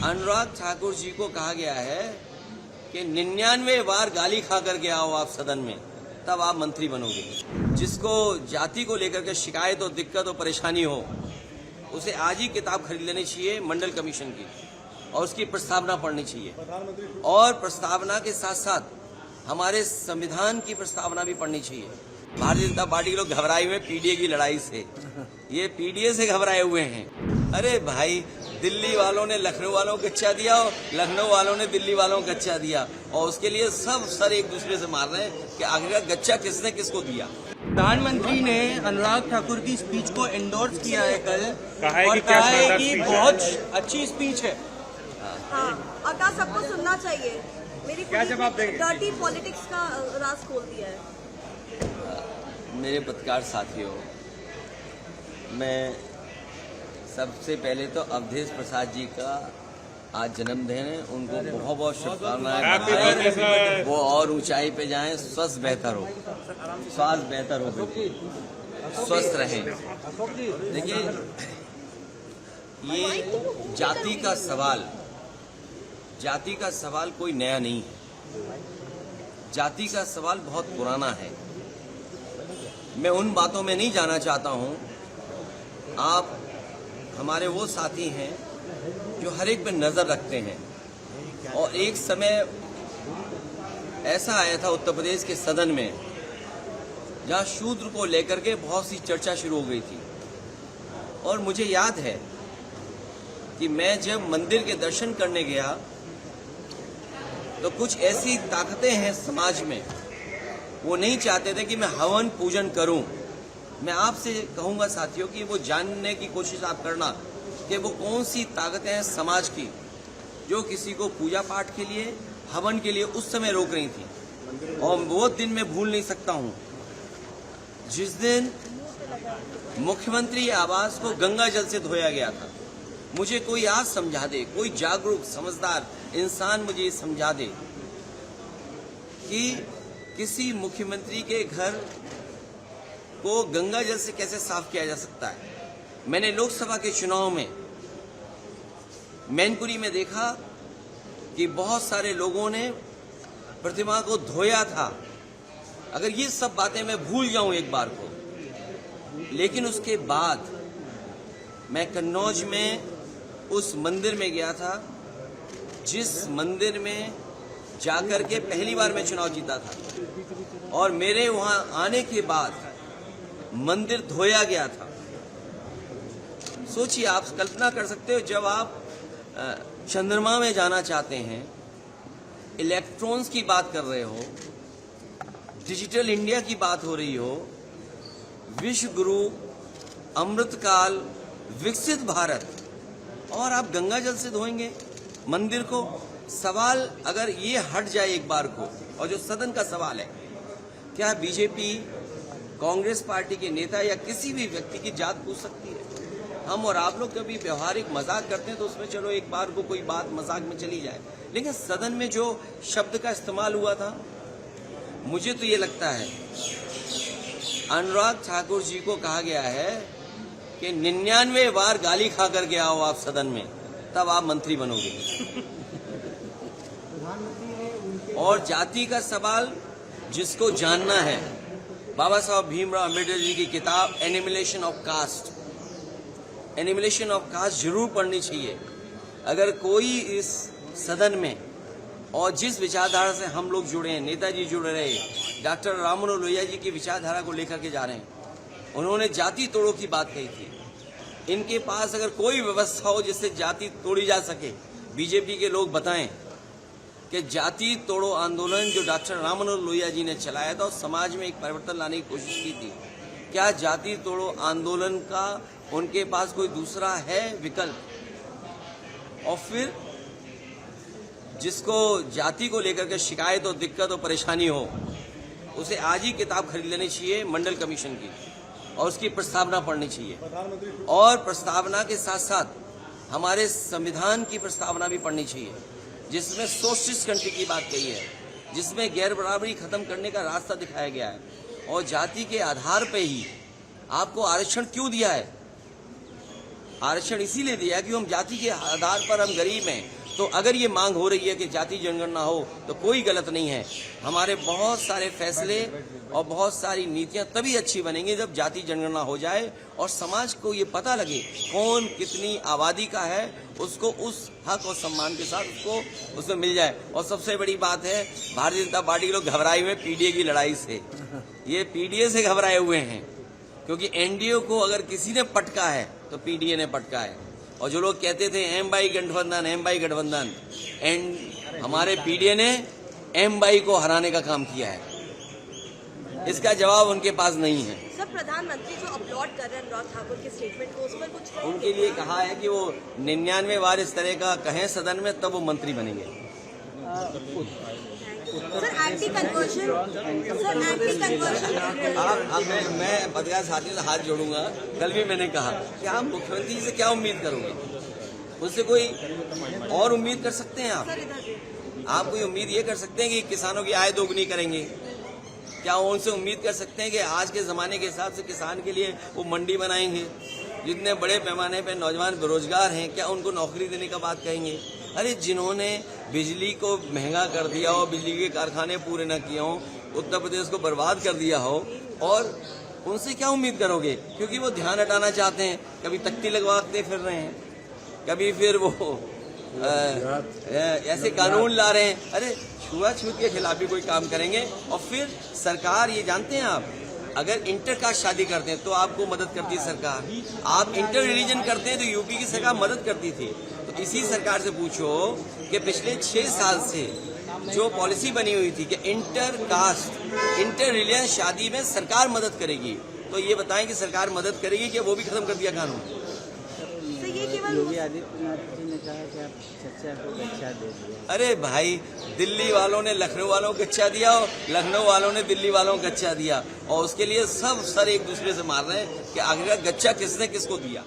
अनुराग ठाकुर जी को कहा गया है कि 99 बार गाली खा करके आओ आप सदन में, तब आप मंत्री बनोगे। जिसको जाति को लेकर के शिकायत और दिक्कत और परेशानी हो, उसे आज ही किताब खरीद लेनी चाहिए मंडल कमीशन की और उसकी प्रस्तावना पढ़नी चाहिए। और प्रस्तावना के साथ साथ हमारे संविधान की प्रस्तावना भी पढ़नी चाहिए। भारतीय जनता पार्टी के लोग घबराए हुए पीडीए की लड़ाई से, ये पीडीए से घबराए हुए हैं। अरे भाई, दिल्ली वालों ने लखनऊ वालों को कच्चा दिया और लखनऊ वालों ने दिल्ली वालों को कच्चा दिया, और उसके लिए सब सर एक दूसरे से मार रहे हैं कि आखिर गच्चा किसने किसको दिया। प्रधानमंत्री ने अनुराग ठाकुर की स्पीच को एंडोर्स किया है कल, और कहा है कि बहुत अच्छी स्पीच है। हाँ, और कहा सबको सुनना चाहिए। मेरी क्या जवाब देंगे? डर्टी पॉलिटिक्स का राज खोल दिया है। मेरे पत्रकार साथियों, मैं सबसे पहले तो अवधेश प्रसाद जी का आज जन्मदिन है, उनको बहुत बहुत शुभकामनाएं। वो और ऊंचाई पे जाएं, स्वास्थ्य बेहतर हो, स्वास्थ्य बेहतर हो, स्वस्थ रहें। देखिए, ये जाति का सवाल कोई नया नहीं है। जाति का सवाल बहुत पुराना है। मैं उन बातों में नहीं जाना चाहता हूं। आप हमारे वो साथी हैं जो हर एक पे नजर रखते हैं, और एक समय ऐसा आया था उत्तर प्रदेश के सदन में जहां शूद्र को लेकर के बहुत सी चर्चा शुरू हो गई थी। और मुझे याद है कि मैं जब मंदिर के दर्शन करने गया तो कुछ ऐसी ताकतें हैं समाज में, वो नहीं चाहते थे कि मैं हवन पूजन करूं। मैं आपसे कहूंगा साथियों कि वो जानने की कोशिश आप करना कि वो कौन सी ताकतें हैं समाज की जो किसी को पूजा पाठ के लिए, हवन के लिए उस समय रोक रही थी। और वो दिन मैं भूल नहीं सकता हूं जिस दिन मुख्यमंत्री आवास को गंगा जल से धोया गया था। मुझे कोई आज समझा दे, कोई जागरूक समझदार इंसान मुझे समझा दे कि किसी मुख्यमंत्री के घर को गंगा जल से कैसे साफ किया जा सकता है। मैंने लोकसभा के चुनाव में मैनपुरी में देखा कि बहुत सारे लोगों ने प्रतिमा को धोया था। अगर ये सब बातें मैं भूल जाऊं एक बार को, लेकिन उसके बाद मैं कन्नौज में उस मंदिर में गया था जिस मंदिर में जाकर के पहली बार मैं चुनाव जीता था, और मेरे वहां आने के बाद मंदिर धोया गया था। सोचिए, आप कल्पना कर सकते हो, जब आप चंद्रमा में जाना चाहते हैं, इलेक्ट्रॉन्स की बात कर रहे हो, डिजिटल इंडिया की बात हो रही हो, विश्व गुरु, अमृतकाल, विकसित भारत, और आप गंगा जल से धोएंगे मंदिर को। सवाल अगर ये हट जाए एक बार को, और जो सदन का सवाल है, क्या बीजेपी, कांग्रेस पार्टी के नेता या किसी भी व्यक्ति की जात पूछ सकती है? हम और आप लोग कभी व्यवहारिक मजाक करते हैं तो उसमें चलो एक बार को कोई बात मजाक में चली जाए, लेकिन सदन में जो शब्द का इस्तेमाल हुआ था, मुझे तो ये लगता है अनुराग ठाकुर जी को कहा गया है कि 99 बार गाली खा करके आओ आप सदन में, तब आप मंत्री बनोगे। और जाति का सवाल जिसको जानना है, बाबा साहब भीमराव अम्बेडकर जी की किताब एनिमिलेशन ऑफ कास्ट जरूर पढ़नी चाहिए। अगर कोई इस सदन में, और जिस विचारधारा से हम लोग जुड़े हैं, नेताजी जुड़े रहे, डॉक्टर राममनोहर लोहिया जी की विचारधारा को लेकर के जा रहे हैं, उन्होंने जाति तोड़ो की बात कही थी। इनके पास अगर कोई व्यवस्था हो जिससे जाति तोड़ी जा सके, बीजेपी के लोग बताएं कि जाति तोड़ो आंदोलन जो डॉक्टर राममनोहर लोहिया जी ने चलाया था और समाज में एक परिवर्तन लाने की कोशिश की थी, क्या जाति तोड़ो आंदोलन का उनके पास कोई दूसरा है विकल्प? और फिर जिसको जाति को लेकर के शिकायत और दिक्कत और परेशानी हो, उसे आज ही किताब खरीद लेनी चाहिए मंडल कमीशन की और उसकी प्रस्तावना पढ़नी चाहिए। और प्रस्तावना के साथ साथ हमारे संविधान की प्रस्तावना भी पढ़नी चाहिए, जिसमें सोशलिस्ट कंट्री की बात कही है, जिसमें गैर बराबरी खत्म करने का रास्ता दिखाया गया है, और जाति के आधार पर ही आपको आरक्षण क्यों दिया है? आरक्षण इसीलिए दिया कि हम जाति के आधार पर हम गरीब हैं। तो अगर ये मांग हो रही है कि जाति जनगणना हो तो कोई गलत नहीं है। हमारे बहुत सारे फैसले और बहुत सारी नीतियां तभी अच्छी बनेंगी जब जाति जनगणना हो जाए और समाज को ये पता लगे कौन कितनी आबादी का है, उसको उस हक और सम्मान के साथ उसको उसमें मिल जाए। और सबसे बड़ी बात है, भारतीय जनता पार्टी के लोग घबराए हुए पीडीए की लड़ाई से। ये पीडीए से घबराए हुए हैं क्योंकि एनडीए को अगर किसी ने पटका है तो पीडीए ने पटका है। और जो लोग कहते थे एम बाई गठबंधन, हमारे पीडीए ने एम बाई को हराने का काम किया है। इसका जवाब उनके पास नहीं है। सर, प्रधानमंत्री जो अपलोड कर रहे हैं अनुराग ठाकुर के स्टेटमेंट को, उस पर कुछ कहेंगे? उनके लिए कहा है कि वो 99 बार इस तरह का कहें सदन में तब वो मंत्री बनेंगे। सर, एंटी कन्वर्जन अब मैं पत्रकार साथियों से हाथ जोड़ूंगा। कल भी मैंने कहा कि आप मुख्यमंत्री से क्या उम्मीद करोगे, उससे कोई और उम्मीद कर सकते हैं आप? सर, इधर आप कोई उम्मीद ये कर सकते हैं कि किसानों की आय दोगुनी करेंगे? क्या उनसे उम्मीद कर सकते हैं कि आज के जमाने के हिसाब से किसान के लिए वो मंडी बनाएंगे? जितने बड़े पैमाने पर नौजवान बेरोजगार हैं, क्या उनको नौकरी देने का बात कहेंगे? अरे जिन्होंने बिजली को महंगा कर दिया हो, बिजली के कारखाने पूरे न किए हों, उत्तर प्रदेश को बर्बाद कर दिया हो, और उनसे क्या उम्मीद करोगे? क्योंकि वो ध्यान हटाना चाहते हैं। कभी तख्ती लगवाते फिर रहे हैं, कभी फिर वो ऐसे कानून ला रहे हैं। अरे छुआछूत के खिलाफ भी कोई काम करेंगे। और फिर सरकार, ये जानते हैं आप, अगर इंटर कास्ट शादी करते हैं तो आपको मदद करती है सरकार। आप इंटर रिलीजन करते हैं तो यूपी की सरकार मदद करती थी। तो इसी सरकार से पूछो कि पिछले 6 साल से जो पॉलिसी बनी हुई थी कि इंटर कास्ट, इंटर रिलीजन शादी में सरकार मदद करेगी, तो ये बताएं कि सरकार मदद करेगी कि वो भी खत्म कर दिया कानून? तो ये केवल योगी आदित्यनाथ जी ने कहा कि आप चर्चा को गच्चा दे दिया। अरे भाई, दिल्ली वालों ने लखनऊ वालों को गच्चा दिया और लखनऊ वालों ने दिल्ली वालों को गच्चा दिया, और उसके लिए सब सर एक दूसरे से मार रहे हैं कि आखिरकार गच्चा किसने किसको दिया।